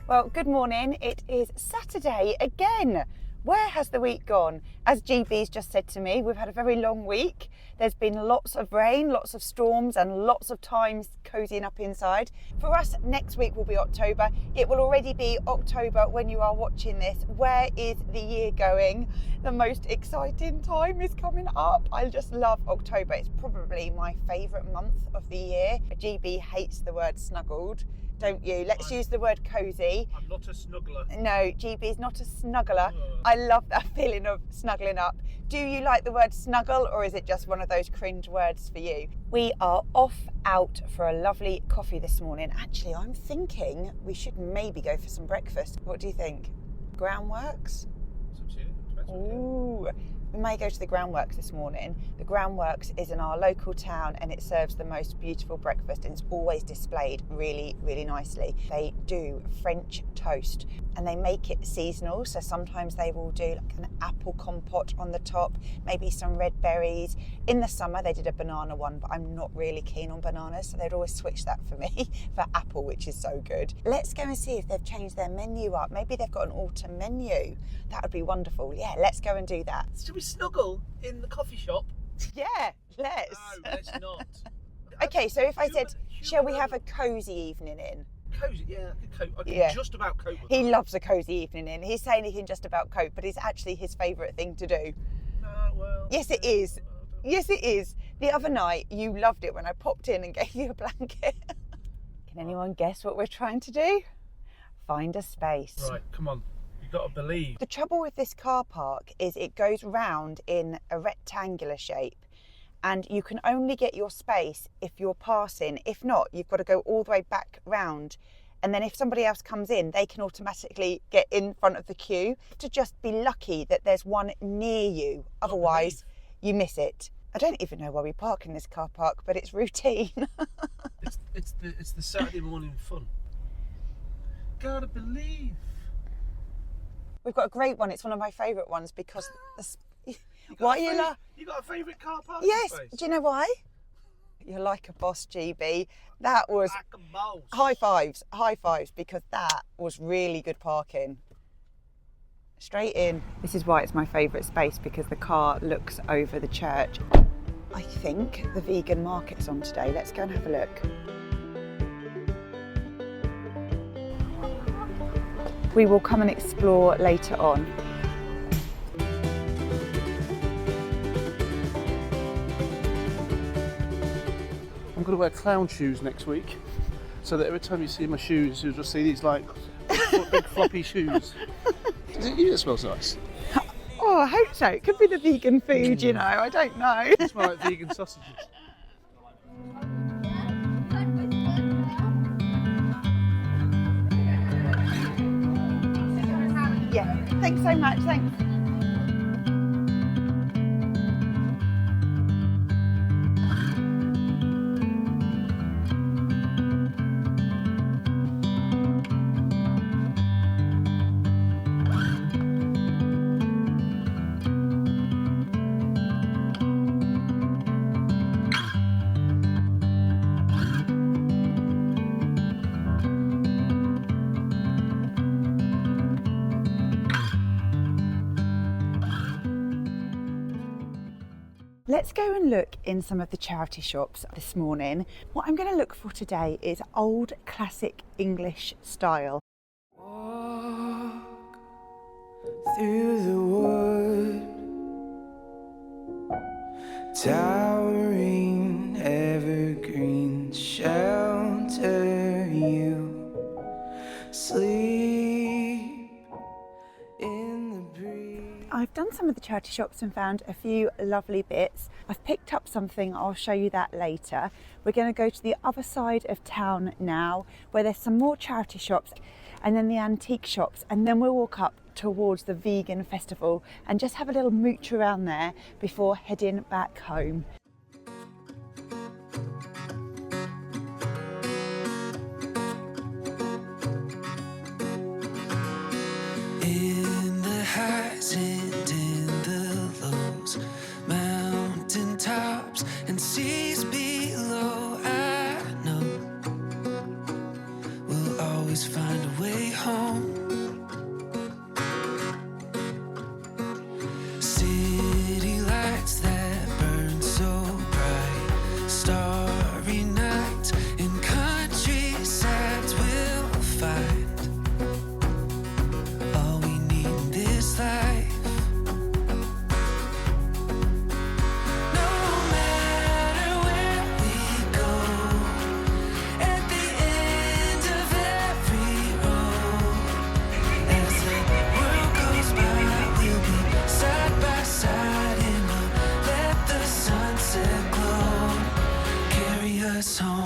Well, good morning. It is Saturday again. Where has the week gone? As GB's just said to me, we've had a very long week. There's been lots of rain, lots of storms, and lots of times cozying up inside. For us, next week will be October. It will already be October when you are watching this. Where is the year going? The most exciting time is coming up. I just love October. It's probably my favourite month of the year. GB hates the word snuggled, don't you? Let's use the word cosy. I'm not a snuggler. No, GB's not a snuggler. I love that feeling of snuggling up. Do you like the word snuggle, or is it just one of those cringe words for you? We are off out for a lovely coffee this morning. Actually, I'm thinking we should maybe go for some breakfast. What do you think? Groundworks? Ooh. We may go to the Groundworks this morning. The Groundworks is in our local town and it serves the most beautiful breakfast, and it's always displayed really, really nicely. They do French toast and they make it seasonal. So sometimes they will do like an apple compote on the top, maybe some red berries. In the summer they did a banana one, but I'm not really keen on bananas, so they'd always switch that for me for apple, which is so good. Let's go and see if they've changed their menu up. Maybe they've got an autumn menu. That would be wonderful. Yeah, let's go and do that. Should we snuggle in the coffee shop? Yeah, let's. No, let's not. Okay, so if I said, shall we have a cosy evening in? Cosy, yeah, I can just about cope with He that. loves a cosy evening in. He's saying he can just about cope, but it's actually his favourite thing to do. Well, Yes, it is. Yes, it is. The other night, you loved it when I popped in and gave you a blanket. Can anyone guess what we're trying to do? Find a space. Right, come on. You've got to believe. The trouble with this car park is it goes round in a rectangular shape, and you can only get your space if you're passing. If not, you've got to go all the way back round, and then if somebody else comes in, they can automatically get in front of the queue. To just be lucky that there's one near you, otherwise you miss it. I don't even know why we park in this car park, but it's routine. it's the Saturday morning fun. Gotta believe. We've got a great one. It's one of my favourite ones because why you laugh? You got a favourite car park? Yes. Space? Do you know why? You're like a boss, GB. That was like a boss. High fives, because that was really good parking. Straight in. This is why it's my favourite space, because the car looks over the church. I think the vegan market's on today. Let's go and have a look. We will come and explore later on. I'm going to wear clown shoes next week, so that every time you see my shoes, you'll just see these like big floppy shoes. Is it you that smells nice? Oh, I hope so. It could be the vegan food, you know. I don't know. It smells like vegan sausages. Yeah. Thanks so much. Thanks. Let's go and look in some of the charity shops this morning. What I'm going to look for today is old classic English style. Walk through the wood, towering evergreen shelter you, sleep in the breeze. I've done some of the charity shops and found a few lovely bits. I've picked up something, I'll show you that later. We're going to go to the other side of town now, where there's some more charity shops and then the antique shops, and then we'll walk up towards the vegan festival and just have a little mooch around there before heading back home. In the highs and in the lows, mountain tops and seas below, I know we'll always find a way home. us home.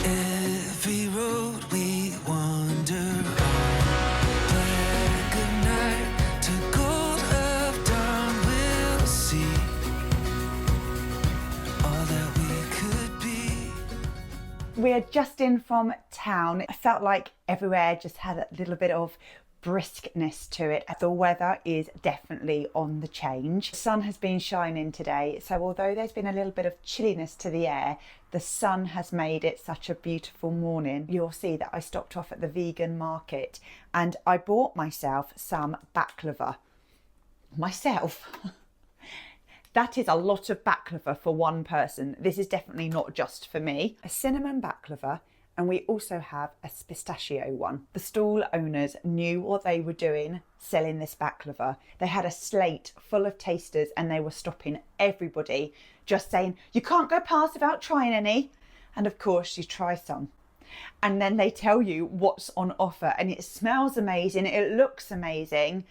Every road we wander on, black of night to gold of dawn, we'll see all that we could be. We are just in from town. I felt like everywhere just had a little bit of briskness to it. The weather is definitely on the change. The sun has been shining today, so although there's been a little bit of chilliness to the air, the sun has made it such a beautiful morning. You'll see that I stopped off at the vegan market and I bought myself some baklava. Myself? That is a lot of baklava for one person. This is definitely not just for me. A cinnamon baklava, and we also have a pistachio one. The stall owners knew what they were doing selling this baklava. They had a slate full of tasters and they were stopping everybody, just saying, you can't go past without trying any. And of course you try some. And then they tell you what's on offer and it smells amazing, it looks amazing.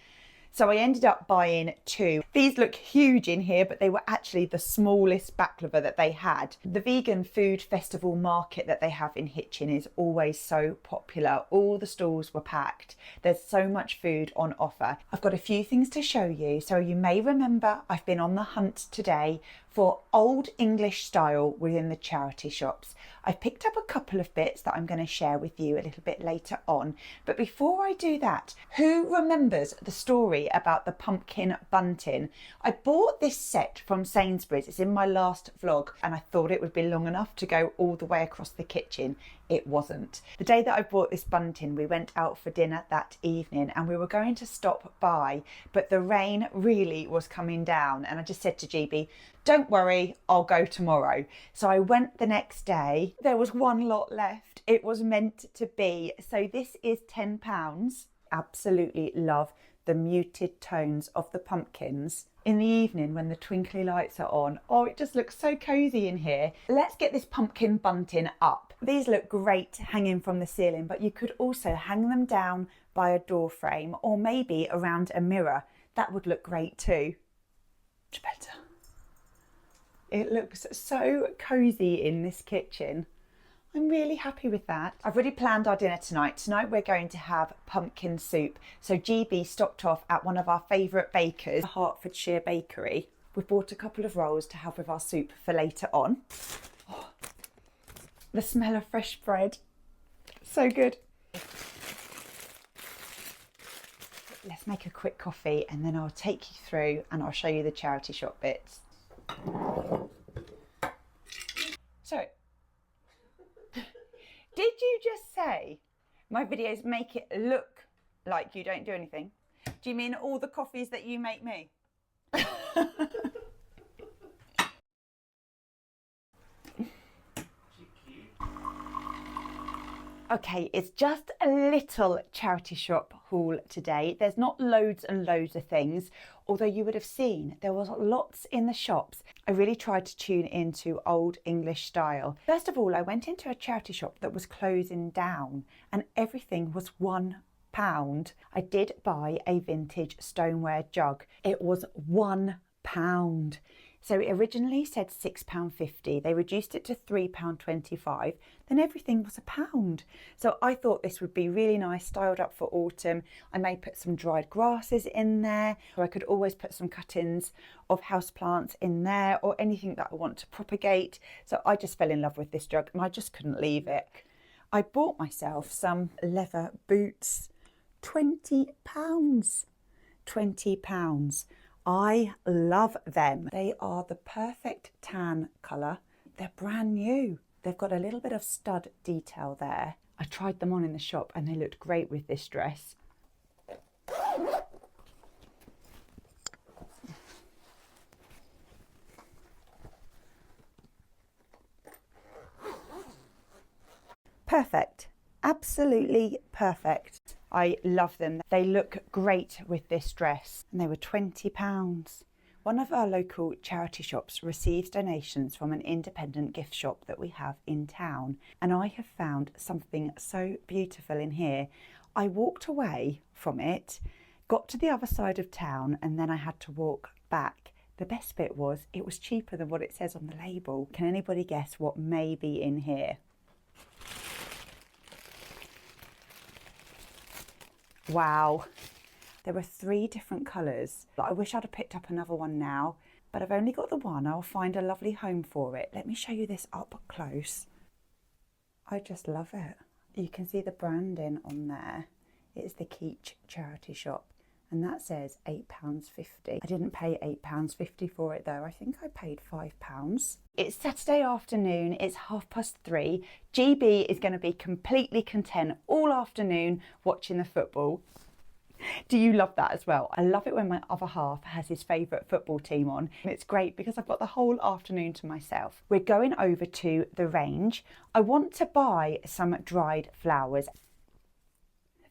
So I ended up buying two. These look huge in here, but they were actually the smallest baklava that they had. The vegan food festival market that they have in Hitchin is always so popular. All the stalls were packed. There's so much food on offer. I've got a few things to show you. So you may remember I've been on the hunt today for old English style within the charity shops. I've picked up a couple of bits that I'm going to share with you a little bit later on. But before I do that, who remembers the story about the pumpkin bunting? I bought this set from Sainsbury's. It's in my last vlog and I thought it would be long enough to go all the way across the kitchen. It wasn't. The day that I bought this bunting, we went out for dinner that evening and we were going to stop by, but the rain really was coming down and I just said to GB, don't worry, I'll go tomorrow. So I went the next day. There was one lot left. It was meant to be. So this is £10. Absolutely love the muted tones of the pumpkins. In the evening when the twinkly lights are on, oh, it just looks so cozy in here. Let's get this pumpkin bunting up. These look great hanging from the ceiling, but you could also hang them down by a door frame or maybe around a mirror. That would look great too. Much better. It looks so cozy in this kitchen. I'm really happy with that. I've already planned our dinner tonight. Tonight we're going to have pumpkin soup. So GB stopped off at one of our favourite bakers, the Hertfordshire Bakery. We've bought a couple of rolls to have with our soup for later on. Oh, the smell of fresh bread. So good. Let's make a quick coffee and then I'll take you through and I'll show you the charity shop bits. So, did you just say my videos make it look like you don't do anything? Do you mean all the coffees that you make me? Okay, it's just a little charity shop haul today. There's not loads and loads of things, although you would have seen there was lots in the shops. I really tried to tune into old English style. First of all, I went into a charity shop that was closing down and everything was £1. I did buy a vintage stoneware jug. It was £1. So it originally said £6.50. They reduced it to £3.25. Then everything was £1. So I thought this would be really nice, styled up for autumn. I may put some dried grasses in there, or I could always put some cuttings of houseplants in there, or anything that I want to propagate. So I just fell in love with this jug and I just couldn't leave it. I bought myself some leather boots. £20. £20. I love them. They are the perfect tan colour. They're brand new. They've got a little bit of stud detail there. I tried them on in the shop and they looked great with this dress. Perfect. Absolutely perfect. I love them. They look great with this dress and they were £20. One of our local charity shops receives donations from an independent gift shop that we have in town, and I have found something so beautiful in here. I walked away from it Got to the other side of town and then I had to walk back. The best bit was it was cheaper than what it says on the label. Can anybody guess what may be in here? Wow, there were 3 different colours. I wish I'd have picked up another one now, but I've only got the one. I'll find a lovely home for it. Let me show you this up close. I just love it. You can see the branding on there. It's the Keach charity shop and that says £8.50. I didn't pay £8.50 for it though. I think I paid £5. It's Saturday afternoon, it's 3:30. GB is going to be completely content all afternoon watching the football. Do you love that as well? I love it when my other half has his favourite football team on. It's great because I've got the whole afternoon to myself. We're going over to the range. I want to buy some dried flowers.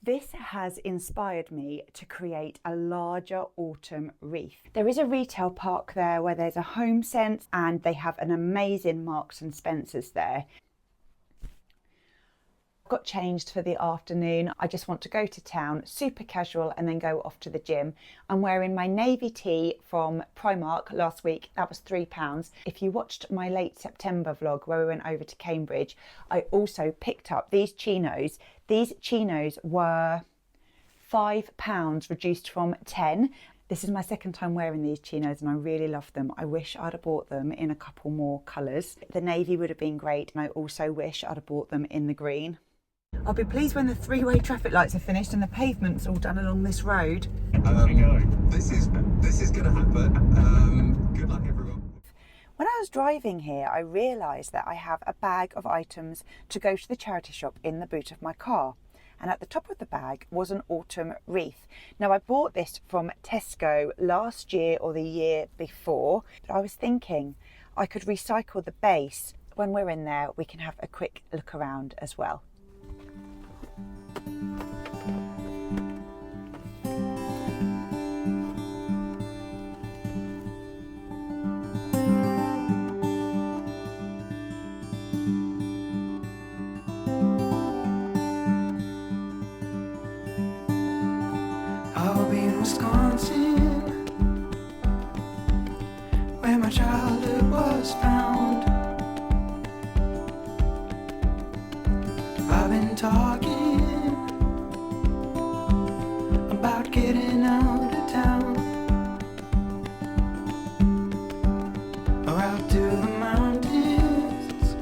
This has inspired me to create a larger autumn wreath. There is a retail park there where there's a Homesense and they have an amazing Marks and Spencer's there. Got changed for the afternoon. I just want to go to town, super casual, and then go off to the gym. I'm wearing my navy tee from Primark last week. That was £3. If you watched my late September vlog where we went over to Cambridge, I also picked up these chinos. These chinos were £5 reduced from 10. This is my second time wearing these chinos and I really love them. I wish I'd have bought them in a couple more colours. The navy would have been great and I also wish I'd have bought them in the green. I'll be pleased when the 3-way traffic lights are finished and the pavement's all done along this road. This is going to happen. Good luck, everyone. When I was driving here, I realised that I have a bag of items to go to the charity shop in the boot of my car. And at the top of the bag was an autumn wreath. Now, I bought this from Tesco last year or the year before, but I was thinking I could recycle the base. When we're in there, we can have a quick look around as well. I'll be in Wisconsin, where my childhood was found. I've been talking about getting out of town, or out to the mountains,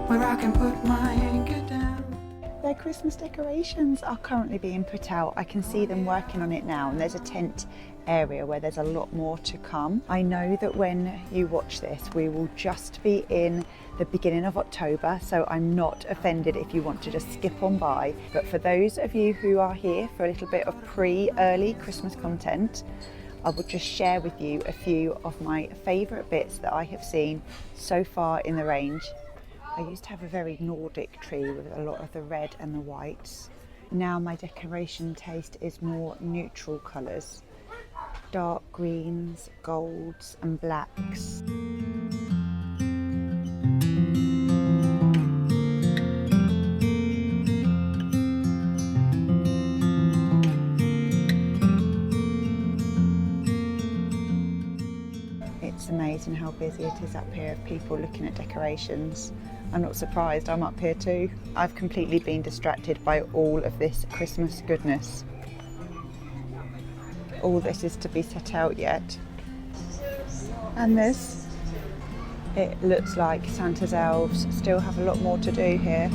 where I can put my anchor down. Their Christmas decorations are currently being put out. I can see them working on it now and there's a tent area where there's a lot more to come. I know that when you watch this we will just be in the beginning of October, so I'm not offended if you want to just skip on by, but for those of you who are here for a little bit of early Christmas content, I will just share with you a few of my favourite bits that I have seen so far in the range. I used to have a very Nordic tree with a lot of the red and the whites. Now my decoration taste is more neutral colours. Dark greens, golds and blacks. It's amazing how busy it is up here of people looking at decorations. I'm not surprised, I'm up here too. I've completely been distracted by all of this Christmas goodness. All this is to be set out yet. And this, it looks like Santa's elves still have a lot more to do here.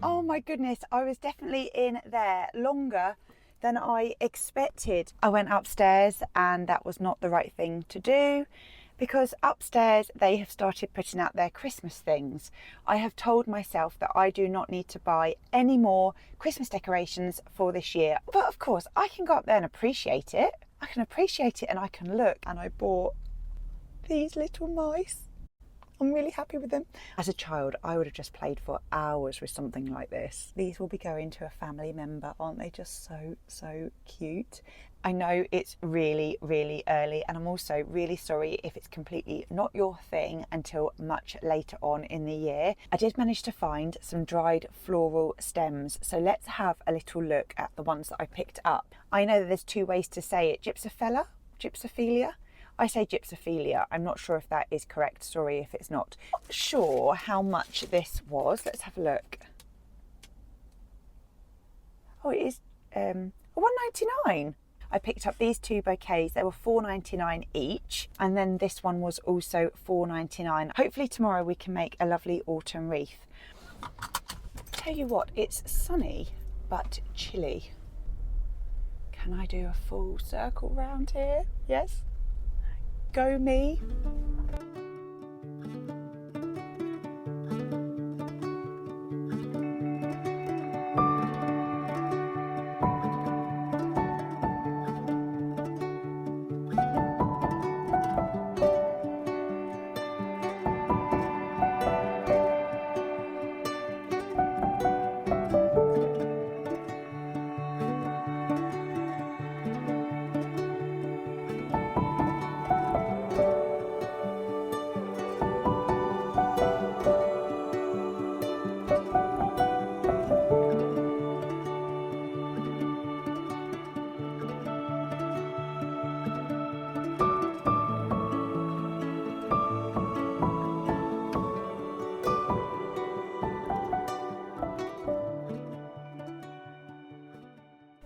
Oh my goodness, I was definitely in there longer than I expected. I went upstairs and that was not the right thing to do, because upstairs they have started putting out their Christmas things. I have told myself that I do not need to buy any more Christmas decorations for this year. But of course I can go up there and appreciate it. I can appreciate it and I can look. And I bought these little mice. I'm really happy with them. As a child, I would have just played for hours with something like this. These will be going to a family member. Aren't they just so cute? I know it's really, really early, and I'm also really sorry if it's completely not your thing until much later on in the year. I did manage to find some dried floral stems, so let's have a little look at the ones that I picked up. I know that there's two ways to say it, gypsophilia. I say gypsophilia. I'm not sure if that is correct. Sorry if it's not. Not sure how much this was. Let's have a look. Oh, it is $1.99. I picked up these two bouquets. They were $4.99 each, and then this one was also $4.99. Hopefully tomorrow we can make a lovely autumn wreath. Tell you what, it's sunny but chilly. Can I do a full circle round here? Yes? Go me.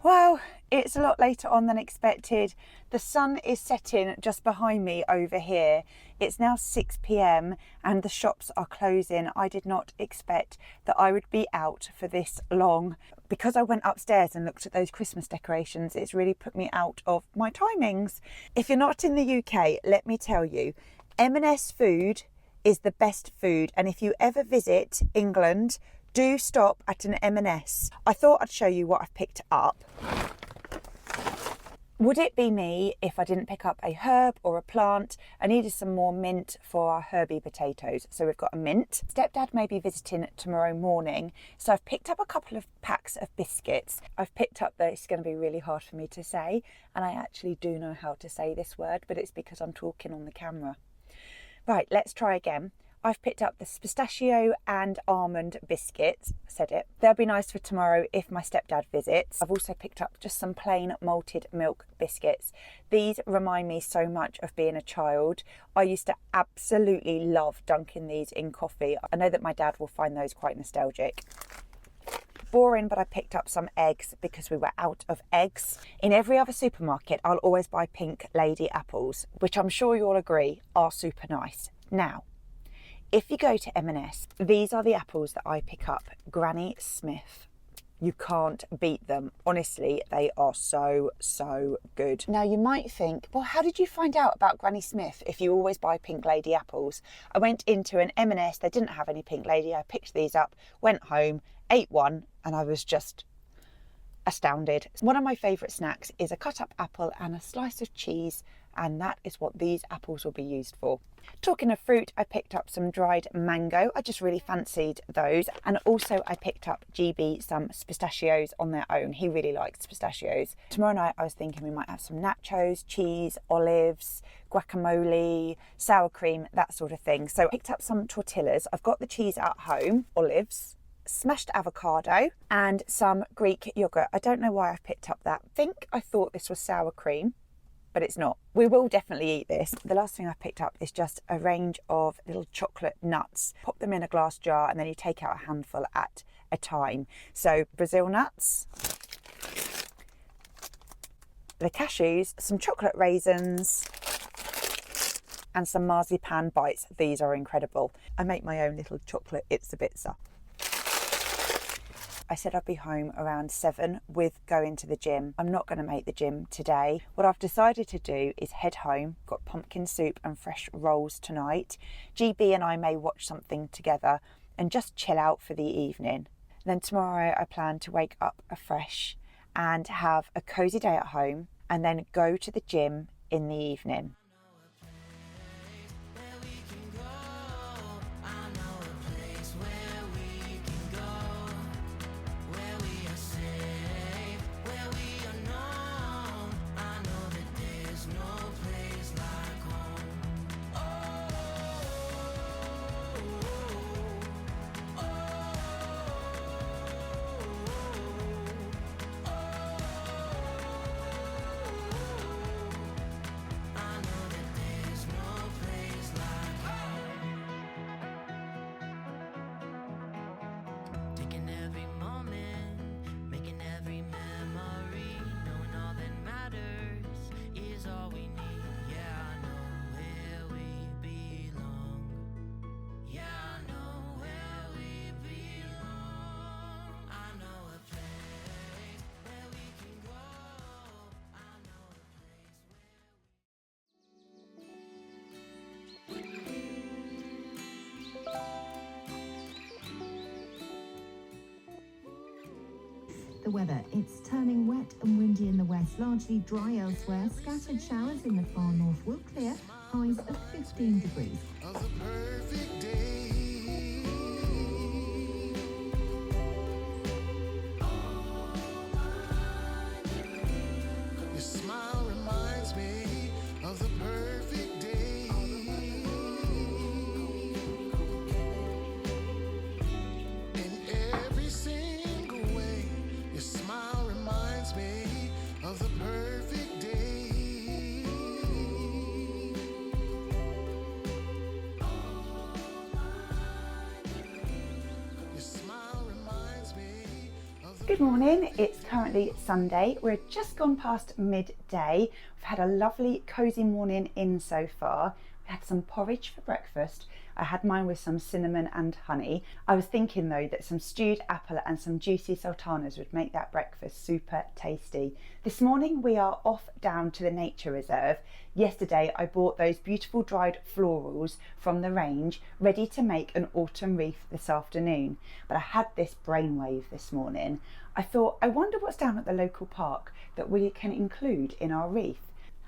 Well, it's a lot later on than expected. The sun is setting just behind me over here. It's now 6 p.m. and the shops are closing. I did not expect that I would be out for this long. Because I went upstairs and looked at those Christmas decorations, it's really put me out of my timings. If you're not in the UK, let me tell you, M&S food is the best food. And if you ever visit England, do stop at an M&S. I thought I'd show you what I've picked up. Would it be me if I didn't pick up a herb or a plant? I needed some more mint for our herby potatoes. So we've got a mint. Stepdad may be visiting tomorrow morning. So I've picked up a couple of packs of biscuits. I've picked up, it's going to be really hard for me to say, and I actually do know how to say this word, but it's because I'm talking on the camera. Right, let's try again. I've picked up the pistachio and almond biscuits. I said it. They'll be nice for tomorrow if my stepdad visits. I've also picked up just some plain malted milk biscuits. These remind me so much of being a child. I used to absolutely love dunking these in coffee. I know that my dad will find those quite nostalgic. Boring, but I picked up some eggs because we were out of eggs. In every other supermarket, I'll always buy pink lady apples, which I'm sure you'll agree are super nice. Now, if you go to M&S, these are the apples that I pick up. Granny Smith. You can't beat them. Honestly, they are so good. Now you might think, well, how did you find out about Granny Smith if you always buy pink lady apples? I went into an M&S, they didn't have any pink lady. I picked these up, went home, ate one, and I was just astounded. One of my favourite snacks is a cut up apple and a slice of cheese, and that is what these apples will be used for. Talking of fruit, I picked up some dried mango. I just really fancied those. And also I picked up GB some pistachios on their own. He really likes pistachios. Tomorrow night I was thinking we might have some nachos, cheese, olives, guacamole, sour cream, that sort of thing. So I picked up some tortillas. I've got the cheese at home, olives, smashed avocado and some Greek yogurt. I don't know why I've picked up that. I thought this was sour cream, but it's not. We will definitely eat this. The last thing I picked up is just a range of little chocolate nuts. Pop them in a glass jar and then you take out a handful at a time. So Brazil nuts, the cashews, some chocolate raisins and some marzipan bites. These are incredible. I make my own little chocolate Itza-Bitza. I said I'd be home around 7 with going to the gym. I'm not going to make the gym today. What I've decided to do is head home. Got pumpkin soup and fresh rolls tonight. GB and I may watch something together and just chill out for the evening. Then tomorrow I plan to wake up afresh and have a cosy day at home and then go to the gym in the evening. The weather, it's turning wet and windy in the west, largely dry elsewhere. Scattered showers in the far north will clear, highs of 15 degrees. Of the perfect day. Your smile reminds me of the perfect day. In every single way, your smile reminds me of the perfect day. Your smile reminds me of the Good morning, it's currently Sunday. We're just gone past midday. We've had a lovely cosy morning in so far. We had some porridge for breakfast. I had mine with some cinnamon and honey. I was thinking though that some stewed apple and some juicy sultanas would make that breakfast super tasty. This morning we are off down to the nature reserve. Yesterday I bought those beautiful dried florals from the range, ready to make an autumn wreath this afternoon. But I had this brainwave this morning. I thought, I wonder what's down at the local park that we can include in our wreath.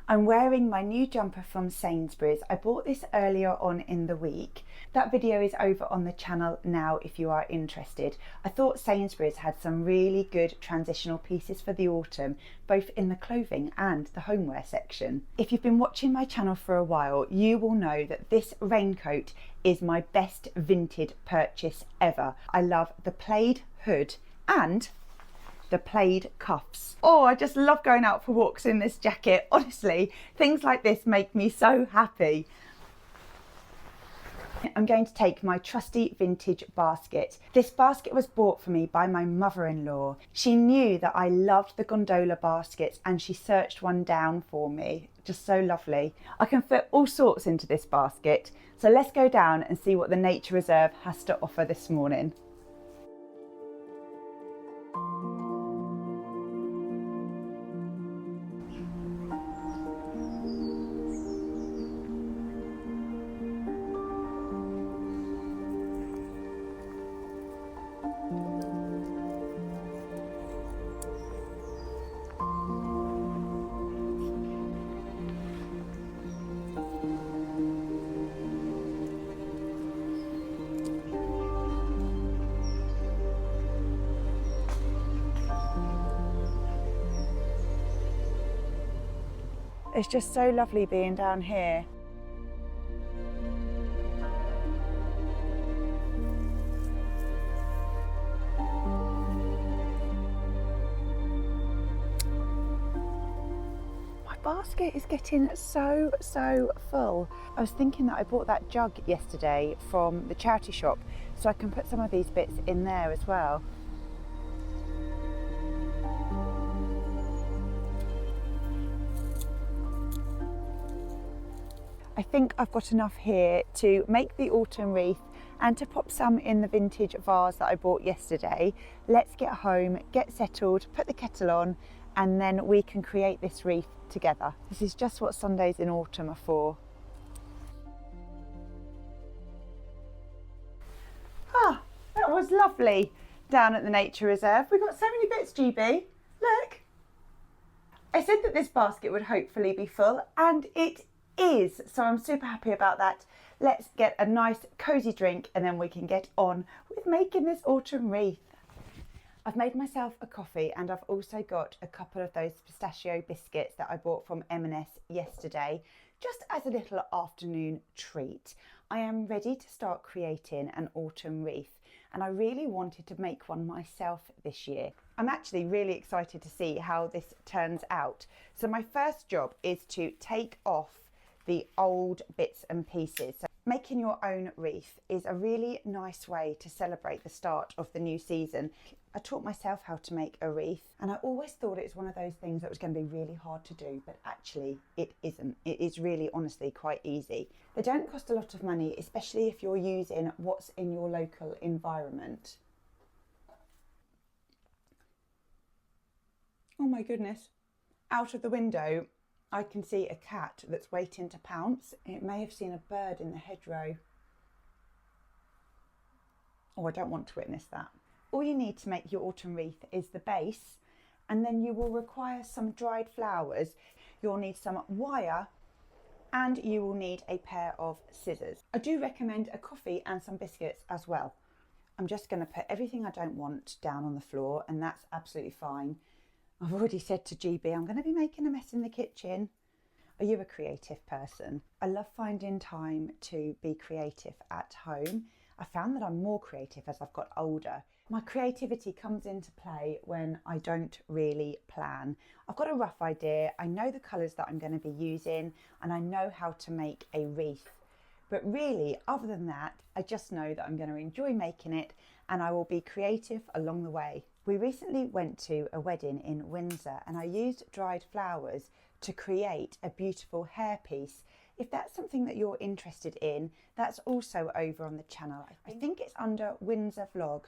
I'm wearing my new jumper from Sainsbury's. I bought this earlier on in the week. That video is over on the channel now if you are interested. I thought Sainsbury's had some really good transitional pieces for the autumn, both in the clothing and the homeware section. If you've been watching my channel for a while, you will know that this raincoat is my best vintage purchase ever. I love the plaid hood and the plaid cuffs. Oh, I just love going out for walks in this jacket. Honestly, things like this make me so happy. I'm going to take my trusty vintage basket. This basket was bought for me by my mother-in-law. She knew that I loved the gondola baskets and she searched one down for me. Just so lovely. I can fit all sorts into this basket. So let's go down and see what the nature reserve has to offer this morning. It's just so lovely being down here. My basket is getting so full. I was thinking that I bought that jug yesterday from the charity shop, so I can put some of these bits in there as well. I think I've got enough here to make the autumn wreath and to pop some in the vintage vase that I bought yesterday. Let's get home, get settled, put the kettle on, and then we can create this wreath together. This is just what Sundays in autumn are for. Ah, that was lovely down at the nature reserve. We've got so many bits, GB. Look. I said that this basket would hopefully be full, and it is, so I'm super happy about that. Let's get a nice cozy drink and then we can get on with making this autumn wreath. I've made myself a coffee and I've also got a couple of those pistachio biscuits that I bought from M&S yesterday, just as a little afternoon treat. I am ready to start creating an autumn wreath and I really wanted to make one myself this year. I'm actually really excited to see how this turns out. So my first job is to take off the old bits and pieces. So making your own wreath is a really nice way to celebrate the start of the new season. I taught myself how to make a wreath and I always thought it was one of those things that was going to be really hard to do, but actually it isn't. It is really honestly quite easy. They don't cost a lot of money, especially if you're using what's in your local environment. Oh my goodness, out of the window I can see a cat that's waiting to pounce. It may have seen a bird in the hedgerow. Oh, I don't want to witness that. All you need to make your autumn wreath is the base, and then you will require some dried flowers. You'll need some wire, and you will need a pair of scissors. I do recommend a coffee and some biscuits as well. I'm just going to put everything I don't want down on the floor, and that's absolutely fine. I've already said to GB, I'm going to be making a mess in the kitchen. Are you a creative person? I love finding time to be creative at home. I found that I'm more creative as I've got older. My creativity comes into play when I don't really plan. I've got a rough idea, I know the colours that I'm going to be using, and I know how to make a wreath. But really, other than that, I just know that I'm going to enjoy making it, and I will be creative along the way. We recently went to a wedding in Windsor, and I used dried flowers to create a beautiful hairpiece. If that's something that you're interested in, that's also over on the channel. I think it's under Windsor Vlog.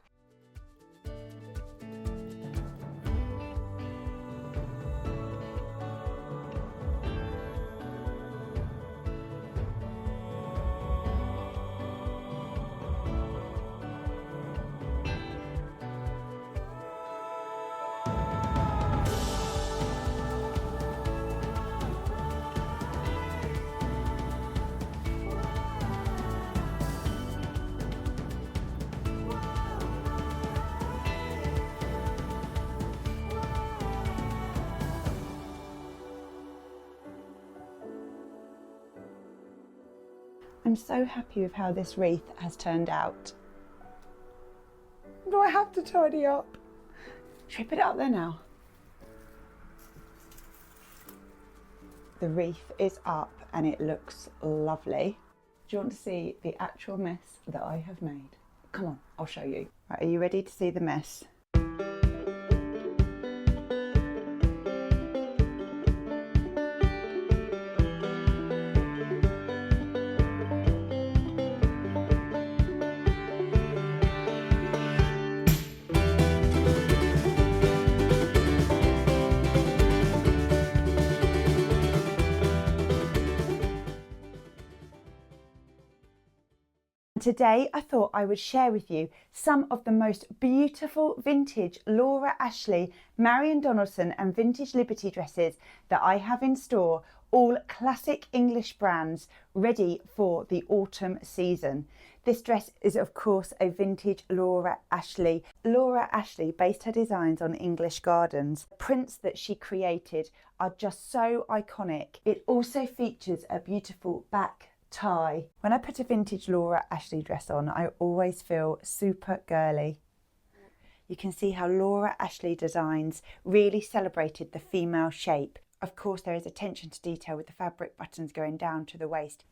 I'm so happy with how this wreath has turned out. Do I have to tidy up? Should we put it up there now? The wreath is up and it looks lovely. Do you want to see the actual mess that I have made? Come on, I'll show you. Right, are you ready to see the mess? Today I thought I would share with you some of the most beautiful vintage Laura Ashley, Marion Donaldson and Vintage Liberty dresses that I have in store, all classic English brands ready for the autumn season. This dress is of course a vintage Laura Ashley. Laura Ashley based her designs on English gardens. The prints that she created are just so iconic. It also features a beautiful back tie. When I put a vintage Laura Ashley dress on, I always feel super girly. You can see how Laura Ashley designs really celebrated the female shape. Of course, there is attention to detail with the fabric buttons going down to the waist.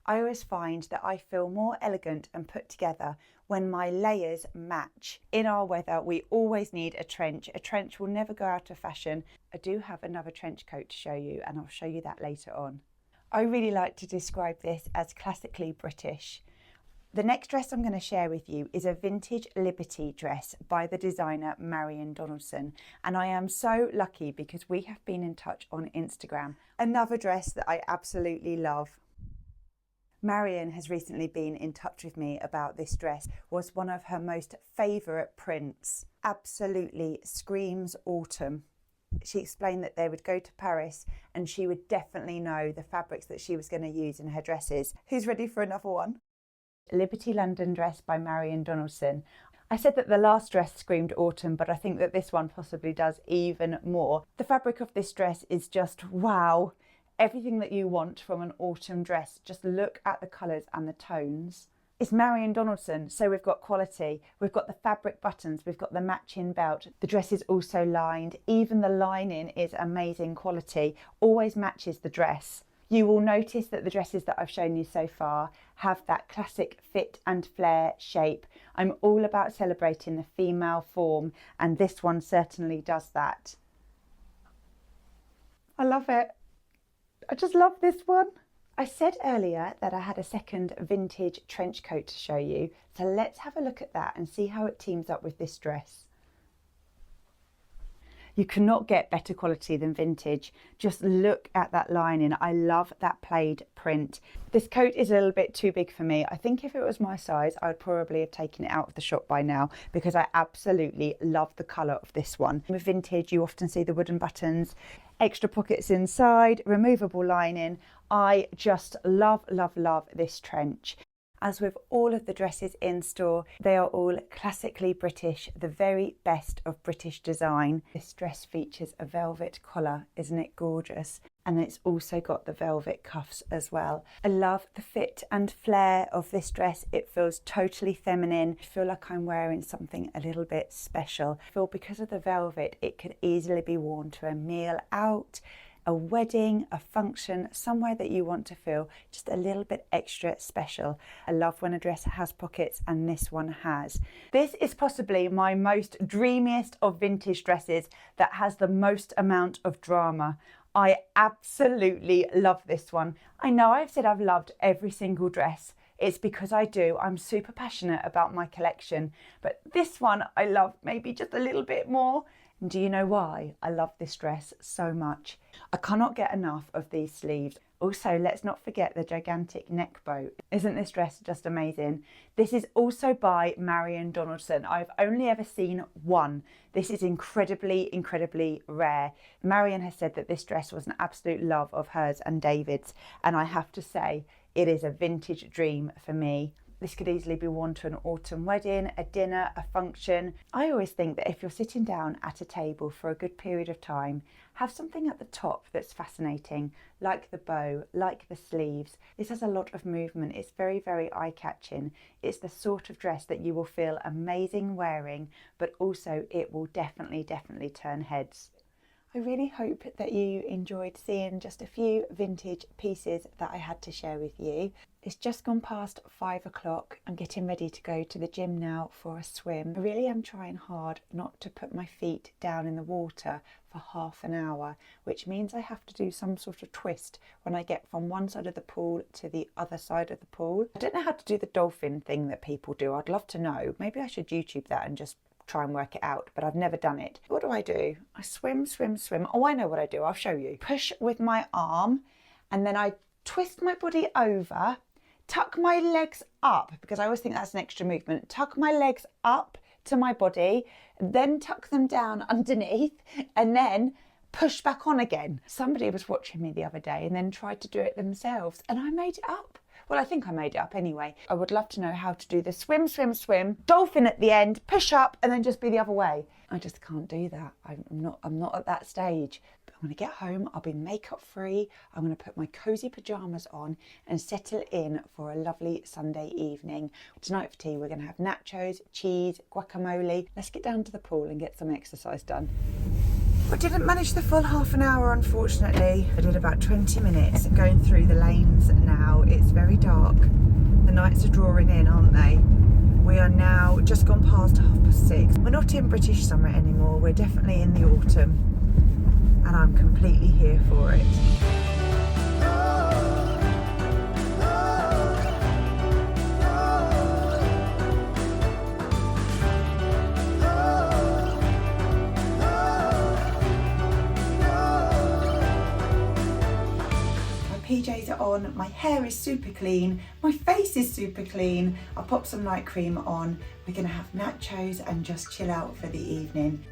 I always find that I feel more elegant and put together when my layers match. In our weather, we always need a trench. A trench will never go out of fashion. I do have another trench coat to show you, and I'll show you that later on. I really like to describe this as classically British. The next dress I'm going to share with you is a vintage Liberty dress by the designer Marion Donaldson, and I am so lucky because we have been in touch on Instagram. Another dress that I absolutely love. Marion has recently been in touch with me about this dress. Was one of her most favourite prints. Absolutely screams autumn. She explained that they would go to Paris and she would definitely know the fabrics that she was going to use in her dresses. Who's ready for another one? Liberty London dress by Marion Donaldson. I said that the last dress screamed autumn, but I think that this one possibly does even more. The fabric of this dress is just wow. Everything that you want from an autumn dress. Just look at the colours and the tones. It's Marion Donaldson, so we've got quality. We've got the fabric buttons, we've got the matching belt. The dress is also lined. Even the lining is amazing quality, always matches the dress. You will notice that the dresses that I've shown you so far have that classic fit and flare shape. I'm all about celebrating the female form, and this one certainly does that. I love it. I just love this one. I said earlier that I had a second vintage trench coat to show you, so let's have a look at that and see how it teams up with this dress. You cannot get better quality than vintage. Just look at that lining. I love that plaid print. This coat is a little bit too big for me. I think if it was my size, I would probably have taken it out of the shop by now because I absolutely love the colour of this one. With vintage, you often see the wooden buttons, extra pockets inside, removable lining. I just love, love, love this trench. As with all of the dresses in store, they are all classically British, the very best of British design. This dress features a velvet collar, isn't it gorgeous? And it's also got the velvet cuffs as well. I love the fit and flare of this dress. It feels totally feminine. I feel like I'm wearing something a little bit special. I feel because of the velvet, it could easily be worn to a meal out, a wedding, a function, somewhere that you want to feel just a little bit extra special. I love when a dress has pockets, and this one has. This is possibly my most dreamiest of vintage dresses that has the most amount of drama. I absolutely love this one. I know I've said I've loved every single dress. It's because I do. I'm super passionate about my collection, but this one I love maybe just a little bit more. And do you know why I love this dress so much? I cannot get enough of these sleeves. Also, let's not forget the gigantic neck bow. Isn't this dress just amazing? This is also by Marion Donaldson. I've only ever seen one. This is incredibly, incredibly rare. Marion has said that this dress was an absolute love of hers and David's, and I have to say, it is a vintage dream for me. This could easily be worn to an autumn wedding, a dinner, a function. I always think that if you're sitting down at a table for a good period of time, have something at the top that's fascinating, like the bow, like the sleeves. This has a lot of movement. It's very, very eye-catching. It's the sort of dress that you will feel amazing wearing, but also it will definitely, definitely turn heads. I really hope that you enjoyed seeing just a few vintage pieces that I had to share with you. It's just gone past 5 o'clock. I'm getting ready to go to the gym now for a swim. I really am trying hard not to put my feet down in the water for half an hour, which means I have to do some sort of twist when I get from one side of the pool to the other side of the pool. I don't know how to do the dolphin thing that people do. I'd love to know. Maybe I should YouTube that and just try and work it out, but I've never done it. What do? I swim, swim, swim. Oh, I know what I do. I'll show you. Push with my arm, and then I twist my body over, tuck my legs up, because I always think that's an extra movement. Tuck my legs up to my body, then tuck them down underneath, and then push back on again. Somebody was watching me the other day and then tried to do it themselves, and I made it up. Well, I think I made it up anyway. I would love to know how to do the swim, swim, swim, dolphin at the end, push up, and then just be the other way. I just can't do that. I'm not at that stage. But I'm going to get home. I'll be makeup free. I'm going to put my cozy pajamas on and settle in for a lovely Sunday evening. Tonight for tea, we're going to have nachos, cheese, guacamole. Let's get down to the pool and get some exercise done. I didn't manage the full half an hour, unfortunately. I did about 20 minutes going through the lanes now. It's very dark. The nights are drawing in, aren't they? We are now just gone past 6:30. We're not in British summer anymore. We're definitely in the autumn. And I'm completely here for it. PJs are on, my hair is super clean, my face is super clean. I'll pop some night cream on. We're gonna have nachos and just chill out for the evening.